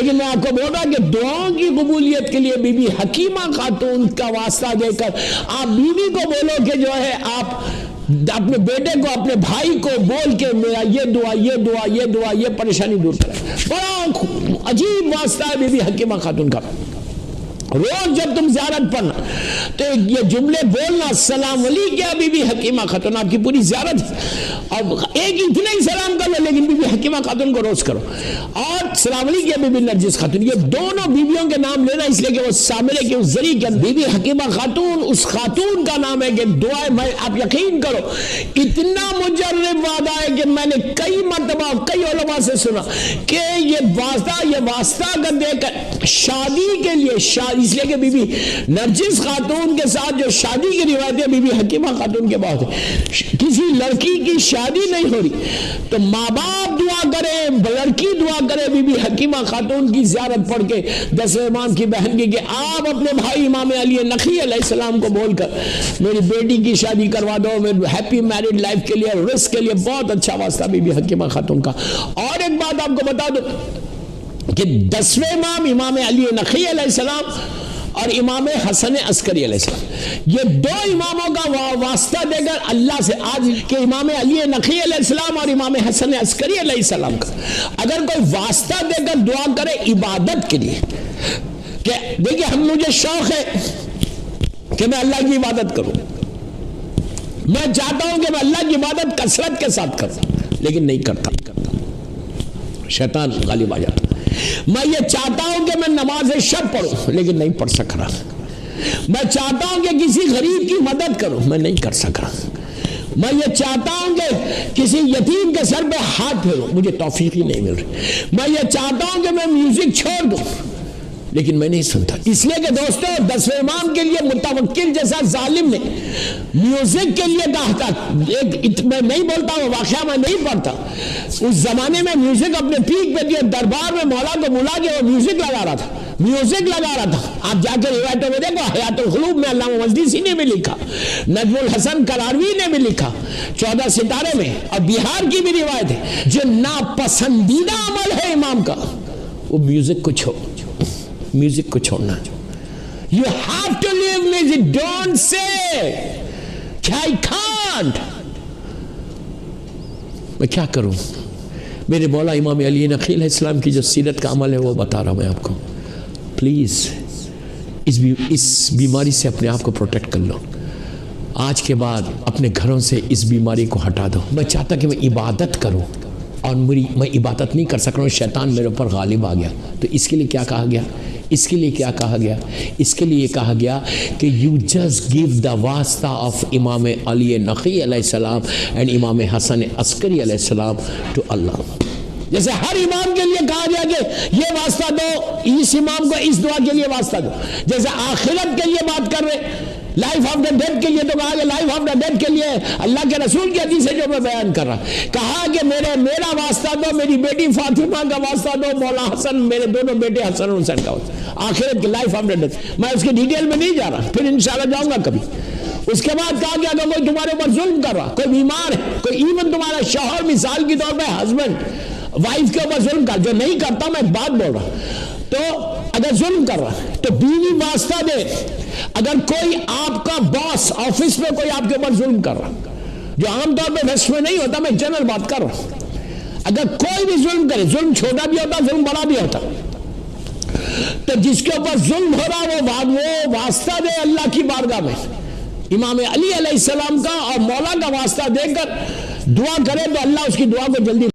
لیکن میں آپ کو بول رہا کہ دعاؤں کی قبولیت کے لیے بی بی حکیمہ خاتون کا واسطہ دے کر آپ بیوی کو بولو کہ جو ہے آپ اپنے بیٹے کو اپنے بھائی کو بول کے میرا یہ دعا یہ دعا یہ دعا یہ پریشانی دور کرے. بڑا عجیب واسطہ ہے بی بی حکیمہ خاتون کا. روز جب تم زیارت پڑھنا تو یہ جملے بولنا السلام علیکم بی بی حکیمہ خاتون, آپ کی پوری زیارت اور ایک اتنا ہی سلام کر لو لیکن بی بی حکیمہ خاتون کو روز کرو. اور السلام علیکم بی بی نرجس خاتون, یہ دونوں بیویوں کے نام لینا اس لیے کہ وہ سامنے کے اس ذریعے کے بی بی حکیمہ خاتون اس خاتون کا نام ہے کہ دعائیں میں آپ یقین کرو اتنا مجرب وعدہ ہے کہ میں نے کئی مرتبہ کئی علماء سے سنا کہ یہ واسطہ اگر دے کر شادی کے لیے اس لیے کہ بی بی نرجس خاتون کے ساتھ جو شادی کی روایتیں بی بی حکیمہ خاتون کے بہت ہیں. کسی لڑکی کی شادی نہیں ہو رہی تو ماں باپ دعا کرے, لڑکی دعا کرے بی بی حکیمہ خاتون کی زیارت پڑھ کے 10ویں امام کی بہن کی کہ آپ اپنے بھائی امام علی نقی علیہ السلام کو بول کر میری بیٹی کی شادی کروا دو, میری ہیپی میرڈ لائف کے لیے رزق کے لیے بہت اچھا واسطہ بی بی حکیمہ خاتون کا. اور ایک بات آپ کو بتا دو کہ 10ویں امام امام علی نقی علیہ السلام اور امام حسن عسکری علیہ السلام یہ دو اماموں کا واسطہ دے کر اللہ سے آج کہ امام علی نقی علیہ السلام اور امام حسن عسکری علیہ السلام کا اگر کوئی واسطہ دے کر دعا کرے عبادت کے لیے کہ دیکھیں مجھے شوق ہے کہ میں اللہ کی عبادت کروں, میں چاہتا ہوں کہ میں اللہ کی عبادت کثرت کے ساتھ کروں لیکن نہیں کرتا, شیطان غالب آ جاتا. میں یہ چاہتا ہوں کہ میں نماز شب پڑھوں لیکن نہیں پڑھ سک رہا. میں چاہتا ہوں کہ کسی غریب کی مدد کروں, میں نہیں کر سک رہا. میں یہ چاہتا ہوں کہ کسی یتیم کے سر پہ ہاتھ پھیروں, مجھے توفیق ہی نہیں مل رہی. میں یہ چاہتا ہوں کہ میں میوزک چھوڑ دوں لیکن میں نہیں سنتا. اس لیے کہ دوستو 10ویں امام کے لیے متوکل جیسا ظالم نے میوزک کے لیے کہا تھا, میں نہیں بولتا وہ واقعہ میں نہیں پڑھتا, اس زمانے میں میوزک اپنے پیک پہ دیا, دربار میں مولا کو بلا کے وہ میوزک لگا رہا تھا. آپ جا کے روایتوں میں دیکھو, حیات القلوب میں علامہ مجلسی نے بھی لکھا, نجم الحسن کراروی نے بھی لکھا, 14 ستارے میں, اور بہار کی بھی روایت ہے. جو ناپسندیدہ عمل ہے امام کا وہ میوزک کو چھوڑنا. You have to leave music. Don't say I can't. میں کیا کروں؟ میرے مولا امام علی نقی علیہ السلام کی جو سیرت کا عمل ہے وہ بتا رہا ہوں میں آپ کو. پلیز اس بیماری سے اپنے آپ کو پروٹیکٹ کر لو. آج کے بعد اپنے گھروں سے اس بیماری کو ہٹا دو. میں چاہتا کہ میں عبادت کروں اور میں عبادت نہیں کر سک رہا ہوں, شیطان میرے اوپر غالب آ گیا. تو اس کے لیے کیا کہا گیا؟ اس کے لیے یہ کہا گیا کہ you just give the واسطہ of امام علی نقی علیہ السلام and امام حسن عسکری علیہ السلام to اللہ. جیسے ہر امام کے لیے کہا گیا کہ یہ واسطہ دو, اس امام کو اس دعا کے لیے واسطہ دو. جیسے آخرت کے لیے بات کر رہے, لائف آف دا ڈیتھ کے لیے تو کہا کہ لائف آف دا ڈیتھ کے لیے اللہ کے رسول کی حدیث ہے جو میں بیان کر رہا, کہا کہ میرا واسطہ دو, میری بیٹی فاطمہ کا واسطہ دو, مولا حسن, میرے دونوں بیٹے حسن حسین کا واسطہ. آخرت کی لائف آف دا ڈیتھ میں اس کی ڈیٹیل میں نہیں جا رہا, پھر انشاءاللہ جاؤں گا کبھی. اس کے بعد کہا گیا کہ کوئی تمہارے اوپر ظلم کر رہا, کوئی بیمار ہے, کوئی ایون تمہارا شوہر مثال کے طور پہ ہسبینڈ وائف کے اوپر ظلم کر, جو نہیں کرتا میں بات بول رہا, تو اگر ظلم کر رہا تو بیوی واسطہ دے. اگر کوئی آپ کا باس آفس میں کوئی آپ کے اوپر ظلم کر رہا, جو عام طور پہ ویسٹ میں نہیں ہوتا, میں جنرل بات کر رہا ہوں, اگر کوئی بھی ظلم کرے, ظلم چھوٹا بھی ہوتا, ظلم بڑا بھی ہوتا, تو جس کے اوپر ظلم ہو رہا وہ واسطہ دے اللہ کی بارگاہ میں امام علی علیہ السلام کا اور مولا کا واسطہ دے کر دعا کرے تو اللہ اس کی دعا کو جلدی